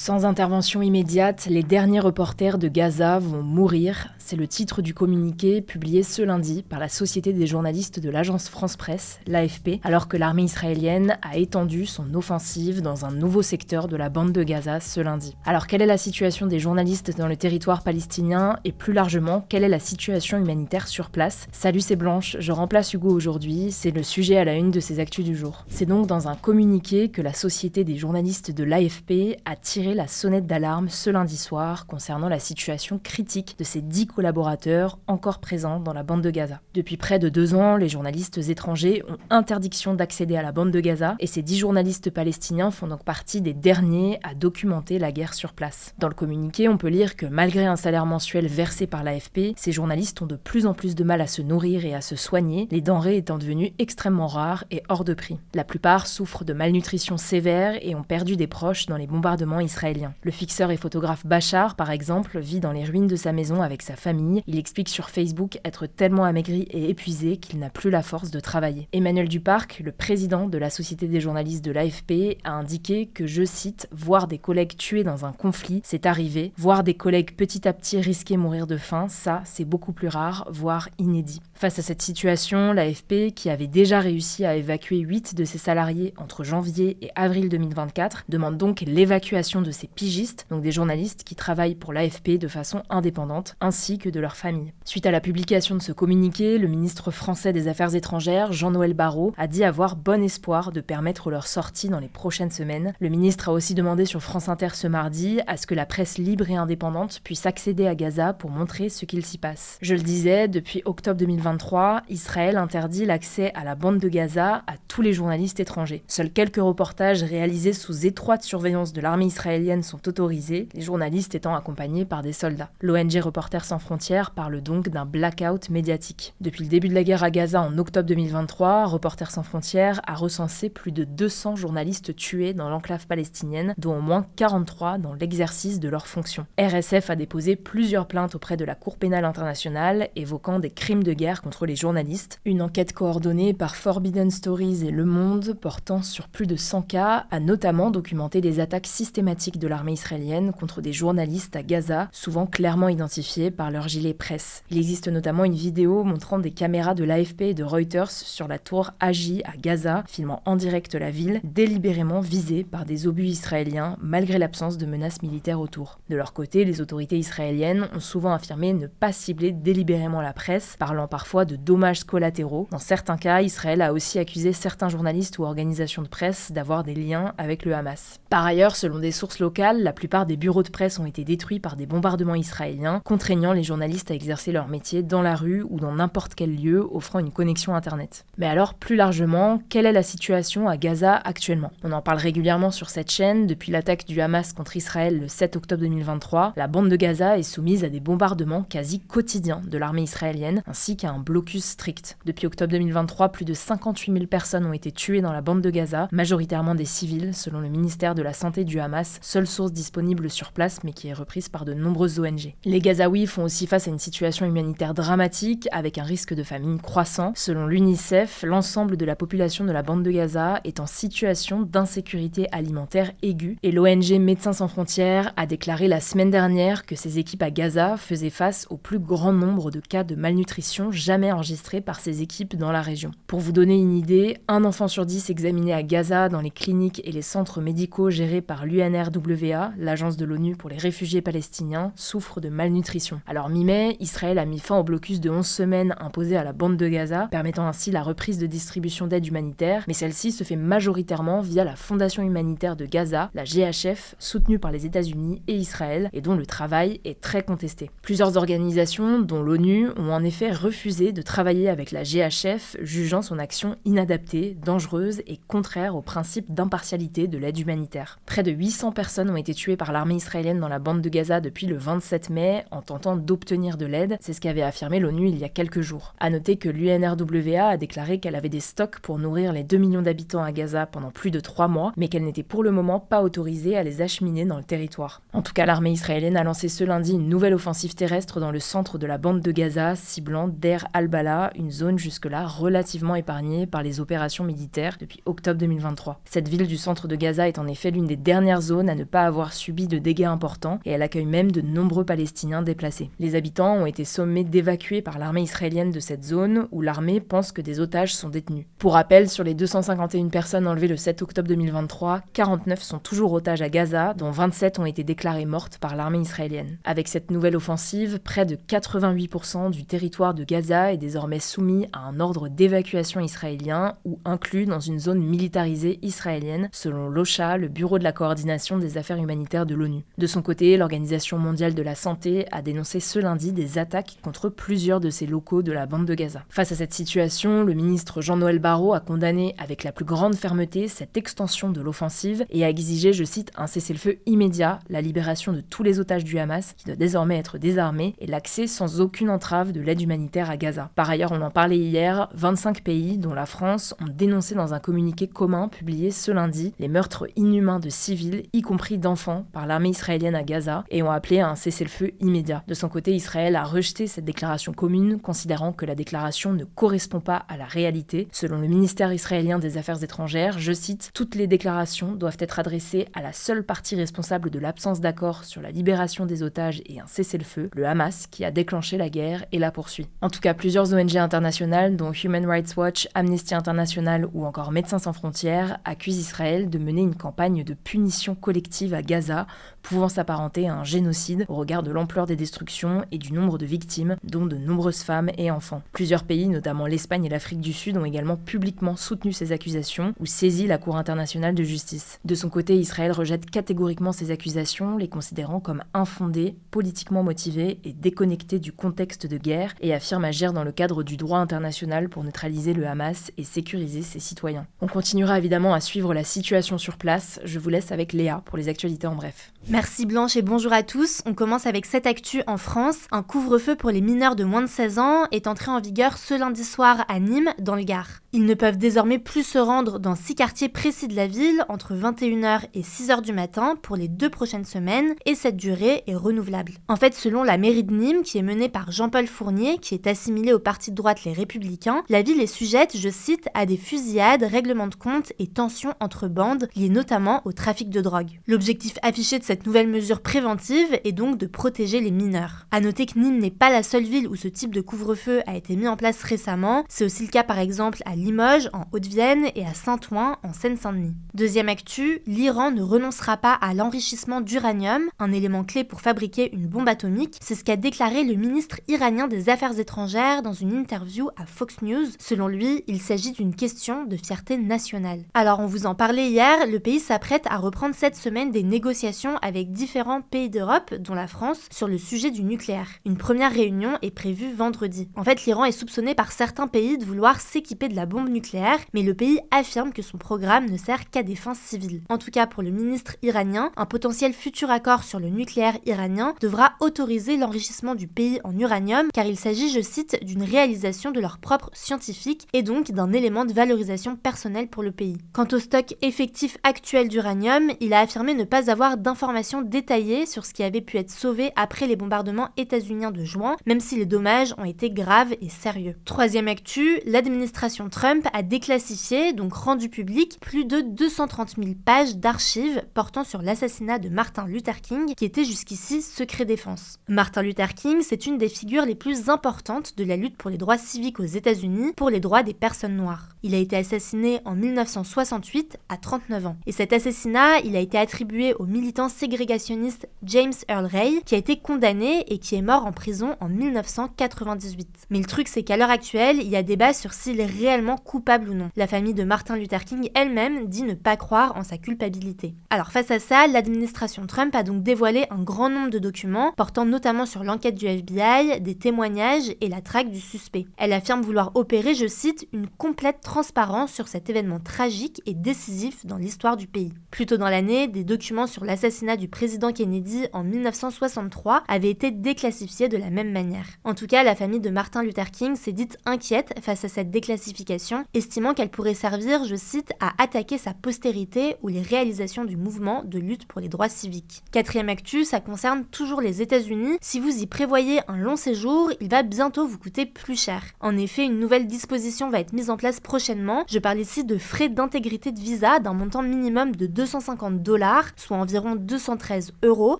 Sans intervention immédiate, les derniers reporters de Gaza vont mourir. C'est le titre du communiqué publié ce lundi par la Société des journalistes de l'agence France-Presse, l'AFP, alors que l'armée israélienne a étendu son offensive dans un nouveau secteur de la bande de Gaza ce lundi. Alors quelle est la situation des journalistes dans le territoire palestinien et plus largement, quelle est la situation humanitaire sur place? Salut, c'est Blanche, je remplace Hugo aujourd'hui, c'est le sujet à la une de ces actus du jour. C'est donc dans un communiqué que la Société des journalistes de l'AFP a tiré la sonnette d'alarme ce lundi soir concernant la situation critique de ces 10 collaborateurs encore présents dans la bande de Gaza. Depuis près de 2 ans, les journalistes étrangers ont interdiction d'accéder à la bande de Gaza et ces 10 journalistes palestiniens font donc partie des derniers à documenter la guerre sur place. Dans le communiqué, on peut lire que malgré un salaire mensuel versé par l'AFP, ces journalistes ont de plus en plus de mal à se nourrir et à se soigner, les denrées étant devenues extrêmement rares et hors de prix. La plupart souffrent de malnutrition sévère et ont perdu des proches dans les bombardements israéliens. Le fixeur et photographe Bachar, par exemple, vit dans les ruines de sa maison avec sa famille. Il explique sur Facebook être tellement amaigri et épuisé qu'il n'a plus la force de travailler. Emmanuel Duparc, le président de la Société des journalistes de l'AFP, a indiqué que, je cite, « voir des collègues tués dans un conflit, c'est arrivé. Voir des collègues petit à petit risquer mourir de faim, ça, c'est beaucoup plus rare, voire inédit. » Face à cette situation, l'AFP, qui avait déjà réussi à évacuer 8 de ses salariés entre janvier et avril 2024, demande donc l'évacuation de ces pigistes, donc des journalistes qui travaillent pour l'AFP de façon indépendante, ainsi que de leurs familles. Suite à la publication de ce communiqué, le ministre français des Affaires étrangères, Jean-Noël Barrot, a dit avoir bon espoir de permettre leur sortie dans les prochaines semaines. Le ministre a aussi demandé sur France Inter ce mardi à ce que la presse libre et indépendante puisse accéder à Gaza pour montrer ce qu'il s'y passe. Je le disais, depuis octobre 2023, Israël interdit l'accès à la bande de Gaza à tous les journalistes étrangers. Seuls quelques reportages réalisés sous étroite surveillance de l'armée israélienne sont autorisés, les journalistes étant accompagnés par des soldats. L'ONG Reporters sans frontières parle donc d'un blackout médiatique. Depuis le début de la guerre à Gaza en octobre 2023, Reporters sans frontières a recensé plus de 200 journalistes tués dans l'enclave palestinienne, dont au moins 43 dans l'exercice de leurs fonctions. RSF a déposé plusieurs plaintes auprès de la Cour pénale internationale évoquant des crimes de guerre contre les journalistes. Une enquête coordonnée par Forbidden Stories et Le Monde, portant sur plus de 100 cas, a notamment documenté des attaques systématiques de l'armée israélienne contre des journalistes à Gaza, souvent clairement identifiés par leur gilet presse. Il existe notamment une vidéo montrant des caméras de l'AFP et de Reuters sur la tour Agi à Gaza, filmant en direct la ville, délibérément visée par des obus israéliens, malgré l'absence de menaces militaires autour. De leur côté, les autorités israéliennes ont souvent affirmé ne pas cibler délibérément la presse, parlant parfois de dommages collatéraux. Dans certains cas, Israël a aussi accusé certains journalistes ou organisations de presse d'avoir des liens avec le Hamas. Par ailleurs, selon des sources locales, la plupart des bureaux de presse ont été détruits par des bombardements israéliens, contraignant les journalistes à exercer leur métier dans la rue ou dans n'importe quel lieu offrant une connexion Internet. Mais alors, plus largement, quelle est la situation à Gaza actuellement? On en parle régulièrement sur cette chaîne. Depuis l'attaque du Hamas contre Israël le 7 octobre 2023, la bande de Gaza est soumise à des bombardements quasi quotidiens de l'armée israélienne, ainsi qu'à un blocus strict. Depuis octobre 2023, plus de 58 000 personnes ont été tuées dans la bande de Gaza, majoritairement des civils, selon le ministère de la Santé du Hamas, seule source disponible sur place mais qui est reprise par de nombreuses ONG. Les Gazaouis font aussi face à une situation humanitaire dramatique avec un risque de famine croissant. Selon l'UNICEF, l'ensemble de la population de la bande de Gaza est en situation d'insécurité alimentaire aiguë et l'ONG Médecins sans frontières a déclaré la semaine dernière que ses équipes à Gaza faisaient face au plus grand nombre de cas de malnutrition jamais enregistrés par ces équipes dans la région. Pour vous donner une idée, un enfant sur 10 examiné à Gaza dans les cliniques et les centres médicaux gérés par l'UNRWA, l'agence de l'ONU pour les réfugiés palestiniens, souffre de malnutrition. Alors mi-mai, Israël a mis fin au blocus de 11 semaines imposé à la bande de Gaza, permettant ainsi la reprise de distribution d'aide humanitaire, mais celle-ci se fait majoritairement via la Fondation humanitaire de Gaza, la GHF, soutenue par les États-Unis et Israël, et dont le travail est très contesté. Plusieurs organisations, dont l'ONU, ont en effet refusé de travailler avec la GHF, jugeant son action inadaptée, dangereuse et contraire au principe d'impartialité de l'aide humanitaire. Près de 800 personnes ont été tuées par l'armée israélienne dans la bande de Gaza depuis le 27 mai en tentant d'obtenir de l'aide, c'est ce qu'avait affirmé l'ONU il y a quelques jours. À noter que l'UNRWA a déclaré qu'elle avait des stocks pour nourrir les 2 millions d'habitants à Gaza pendant plus de 3 mois, mais qu'elle n'était pour le moment pas autorisée à les acheminer dans le territoire. En tout cas, l'armée israélienne a lancé ce lundi une nouvelle offensive terrestre dans le centre de la bande de Gaza, ciblant Deir al-Balah, une zone jusque-là relativement épargnée par les opérations militaires depuis octobre 2023. Cette ville du centre de Gaza est en effet l'une des dernières zones à à ne pas avoir subi de dégâts importants et elle accueille même de nombreux Palestiniens déplacés. Les habitants ont été sommés d'évacuer par l'armée israélienne de cette zone où l'armée pense que des otages sont détenus. Pour rappel, sur les 251 personnes enlevées le 7 octobre 2023, 49 sont toujours otages à Gaza, dont 27 ont été déclarées mortes par l'armée israélienne. Avec cette nouvelle offensive, près de 88% du territoire de Gaza est désormais soumis à un ordre d'évacuation israélien ou inclus dans une zone militarisée israélienne, selon l'OCHA, le Bureau de la coordination des affaires humanitaires de l'ONU. De son côté, l'Organisation mondiale de la santé a dénoncé ce lundi des attaques contre plusieurs de ses locaux de la bande de Gaza. Face à cette situation, le ministre Jean-Noël Barrot a condamné avec la plus grande fermeté cette extension de l'offensive et a exigé, je cite, un cessez-le-feu immédiat, la libération de tous les otages du Hamas qui doit désormais être désarmé et l'accès sans aucune entrave de l'aide humanitaire à Gaza. Par ailleurs, on en parlait hier, 25 pays, dont la France, ont dénoncé dans un communiqué commun publié ce lundi les meurtres inhumains de civils, y compris d'enfants, par l'armée israélienne à Gaza et ont appelé à un cessez-le-feu immédiat. De son côté, Israël a rejeté cette déclaration commune, considérant que la déclaration ne correspond pas à la réalité. Selon le ministère israélien des Affaires étrangères, je cite, « Toutes les déclarations doivent être adressées à la seule partie responsable de l'absence d'accord sur la libération des otages et un cessez-le-feu, le Hamas, qui a déclenché la guerre et la poursuit. » En tout cas, plusieurs ONG internationales, dont Human Rights Watch, Amnesty International ou encore Médecins sans frontières, accusent Israël de mener une campagne de punition collective à Gaza, pouvant s'apparenter à un génocide au regard de l'ampleur des destructions et du nombre de victimes, dont de nombreuses femmes et enfants. Plusieurs pays, notamment l'Espagne et l'Afrique du Sud, ont également publiquement soutenu ces accusations ou saisi la Cour internationale de justice. De son côté, Israël rejette catégoriquement ces accusations, les considérant comme infondées, politiquement motivées et déconnectées du contexte de guerre, et affirme agir dans le cadre du droit international pour neutraliser le Hamas et sécuriser ses citoyens. On continuera évidemment à suivre la situation sur place. Je vous laisse avec Léa pour les actualités en bref. Merci Blanche et bonjour à tous. On commence avec cette actu en France. Un couvre-feu pour les mineurs de moins de 16 ans est entré en vigueur ce lundi soir à Nîmes, dans le Gard. Ils ne peuvent désormais plus se rendre dans 6 quartiers précis de la ville entre 21h et 6h du matin pour les 2 prochaines semaines et cette durée est renouvelable. En fait, selon la mairie de Nîmes, qui est menée par Jean-Paul Fournier, qui est assimilé au parti de droite Les Républicains, la ville est sujette, je cite, à des fusillades, règlements de compte et tensions entre bandes liées notamment au trafic de drogue. L'objectif affiché de cette nouvelle mesure préventive est donc de protéger les mineurs. À noter que Nîmes n'est pas la seule ville où ce type de couvre-feu a été mis en place récemment, c'est aussi le cas par exemple à Limoges, en Haute-Vienne et à Saint-Ouen, en Seine-Saint-Denis. Deuxième actu, l'Iran ne renoncera pas à l'enrichissement d'uranium, un élément clé pour fabriquer une bombe atomique. C'est ce qu'a déclaré le ministre iranien des Affaires étrangères dans une interview à Fox News. Selon lui, il s'agit d'une question de fierté nationale. Alors on vous en parlait hier, le pays s'apprête à reprendre cette semaine des négociations avec différents pays d'Europe, dont la France, sur le sujet du nucléaire. Une première réunion est prévue vendredi. En fait, l'Iran est soupçonné par certains pays de vouloir s'équiper de la bombe nucléaire, mais le pays affirme que son programme ne sert qu'à des fins civiles. En tout cas, pour le ministre iranien, un potentiel futur accord sur le nucléaire iranien devra autoriser l'enrichissement du pays en uranium, car il s'agit, je cite, d'une réalisation de leur propre scientifique et donc d'un élément de valorisation personnelle pour le pays. Quant au stock effectif actuel d'uranium, il a affirmé ne pas avoir d'informations détaillées sur ce qui avait pu être sauvé après les bombardements états-uniens de juin, même si les dommages ont été graves et sérieux. Troisième actu, l'administration Trump a déclassifié, donc rendu public, plus de 230 000 pages d'archives portant sur l'assassinat de Martin Luther King, qui était jusqu'ici secret défense. Martin Luther King, c'est une des figures les plus importantes de la lutte pour les droits civiques aux États-Unis, pour les droits des personnes noires. Il a été assassiné en 1968 à 39 ans. Et cet assassinat, il a été attribué au militant ségrégationniste James Earl Ray, qui a été condamné et qui est mort en prison en 1998. Mais le truc, c'est qu'à l'heure actuelle, il y a débat sur s'il est réellement coupable ou non. La famille de Martin Luther King elle-même dit ne pas croire en sa culpabilité. Alors face à ça, l'administration Trump a donc dévoilé un grand nombre de documents portant notamment sur l'enquête du FBI, des témoignages et la traque du suspect. Elle affirme vouloir opérer, je cite, une complète transparence sur cet événement tragique et décisif dans l'histoire du pays. Plus tôt dans l'année, des documents sur l'assassinat l'assassinat du président Kennedy en 1963 avait été déclassifié de la même manière. En tout cas, la famille de Martin Luther King s'est dite inquiète face à cette déclassification, estimant qu'elle pourrait servir, je cite, à attaquer sa postérité ou les réalisations du mouvement de lutte pour les droits civiques. Quatrième actu, ça concerne toujours les États-Unis. Si vous y prévoyez un long séjour, il va bientôt vous coûter plus cher. En effet, une nouvelle disposition va être mise en place prochainement. Je parle ici de frais d'intégrité de visa d'un montant minimum de $250, soit environ 213 €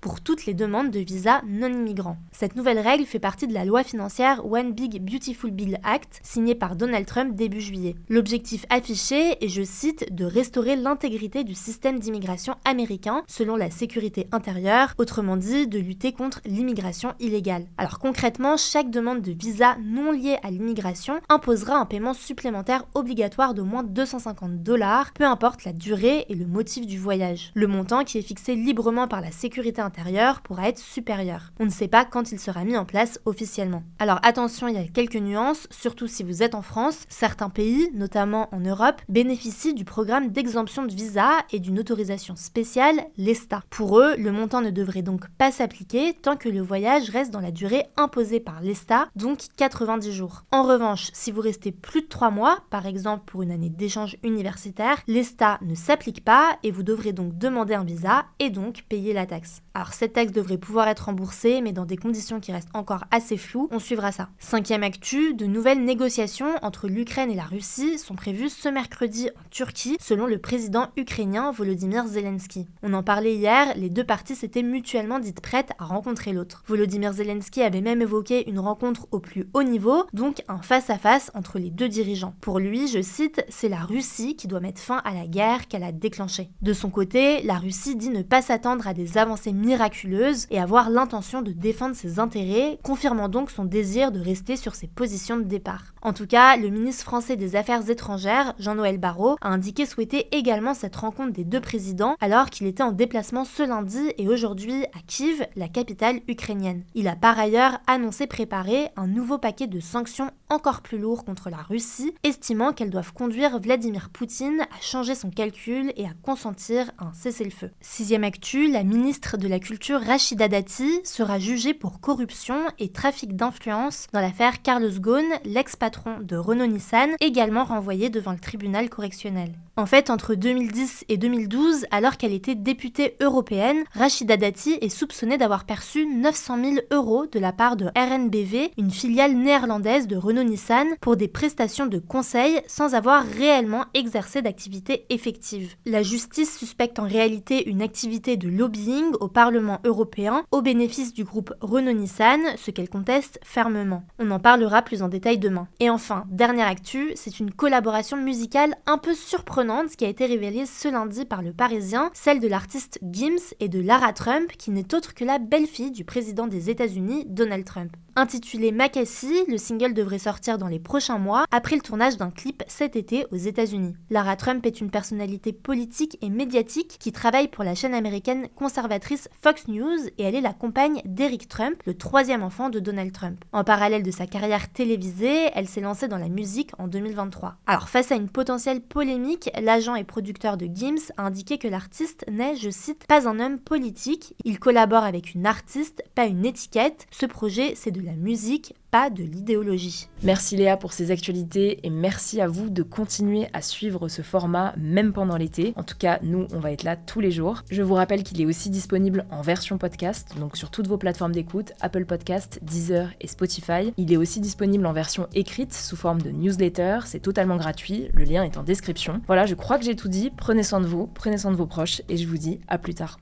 pour toutes les demandes de visa non immigrants. Cette nouvelle règle fait partie de la loi financière One Big Beautiful Bill Act, signée par Donald Trump début juillet. L'objectif affiché est, je cite, de restaurer l'intégrité du système d'immigration américain selon la sécurité intérieure, autrement dit de lutter contre l'immigration illégale. Alors concrètement, chaque demande de visa non liée à l'immigration imposera un paiement supplémentaire obligatoire d'au moins $250, peu importe la durée et le motif du voyage. Le montant, qui est fixé librement par la sécurité intérieure, pourra être supérieur. On ne sait pas quand il sera mis en place officiellement. Alors attention, il y a quelques nuances, surtout si vous êtes en France. Certains pays, notamment en Europe, bénéficient du programme d'exemption de visa et d'une autorisation spéciale, l'ESTA. Pour eux, le montant ne devrait donc pas s'appliquer tant que le voyage reste dans la durée imposée par l'ESTA, donc 90 jours. En revanche, si vous restez plus de 3 mois, par exemple pour une année d'échange universitaire, l'ESTA ne s'applique pas et vous devrez donc demander un visa et donc payer la taxe. Alors cette taxe devrait pouvoir être remboursée, mais dans des conditions qui restent encore assez floues, on suivra ça. Cinquième actu, de nouvelles négociations entre l'Ukraine et la Russie sont prévues ce mercredi en Turquie, selon le président ukrainien Volodymyr Zelensky. On en parlait hier, les deux parties s'étaient mutuellement dites prêtes à rencontrer l'autre. Volodymyr Zelensky avait même évoqué une rencontre au plus haut niveau, donc un face-à-face entre les deux dirigeants. Pour lui, je cite, c'est la Russie qui doit mettre fin à la guerre qu'elle a déclenchée. De son côté, la Russie dit ne pas s'attendre à des avancées miraculeuses et avoir l'intention de défendre ses intérêts, confirmant donc son désir de rester sur ses positions de départ. En tout cas, le ministre français des Affaires étrangères, Jean-Noël Barrot, a indiqué souhaiter également cette rencontre des deux présidents alors qu'il était en déplacement ce lundi et aujourd'hui à Kiev, la capitale ukrainienne. Il a par ailleurs annoncé préparer un nouveau paquet de sanctions encore plus lourd contre la Russie, estimant qu'elles doivent conduire Vladimir Poutine à changer son calcul et à consentir à un cessez-le-feu. Sixième actu, la ministre de la Culture Rachida Dati sera jugée pour corruption et trafic d'influence dans l'affaire Carlos Ghosn, l'ex-patron de Renault-Nissan, également renvoyé devant le tribunal correctionnel. En fait, entre 2010 et 2012, alors qu'elle était députée européenne, Rachida Dati est soupçonnée d'avoir perçu 900 000 € de la part de RNBV, une filiale néerlandaise de Renault-Nissan, pour des prestations de conseil sans avoir réellement exercé d'activité effective. La justice suspecte en réalité une activité de lobbying au Parlement européen au bénéfice du groupe Renault-Nissan, ce qu'elle conteste fermement. On en parlera plus en détail demain. Et enfin, dernière actu, c'est une collaboration musicale un peu surprenante qui a été révélée ce lundi par le Parisien, celle de l'artiste Gims et de Lara Trump, qui n'est autre que la belle-fille du président des États-Unis, Donald Trump. Intitulé Makassi, le single devrait sortir dans les prochains mois, après le tournage d'un clip cet été aux États-Unis. Lara Trump est une personnalité politique et médiatique qui travaille pour la chaîne américaine conservatrice Fox News et elle est la compagne d'Eric Trump, le troisième enfant de Donald Trump. En parallèle de sa carrière télévisée, elle s'est lancée dans la musique en 2023. Alors face à une potentielle polémique, l'agent et producteur de Gims a indiqué que l'artiste n'est, je cite, pas un homme politique, il collabore avec une artiste, pas une étiquette. Ce projet, c'est de la musique, pas de l'idéologie. Merci Léa pour ces actualités et merci à vous de continuer à suivre ce format même pendant l'été. En tout cas, nous, on va être là tous les jours. Je vous rappelle qu'il est aussi disponible en version podcast, donc sur toutes vos plateformes d'écoute, Apple Podcast, Deezer et Spotify. Il est aussi disponible en version écrite sous forme de newsletter, c'est totalement gratuit, le lien est en description. Voilà, je crois que j'ai tout dit, prenez soin de vous, prenez soin de vos proches et je vous dis à plus tard.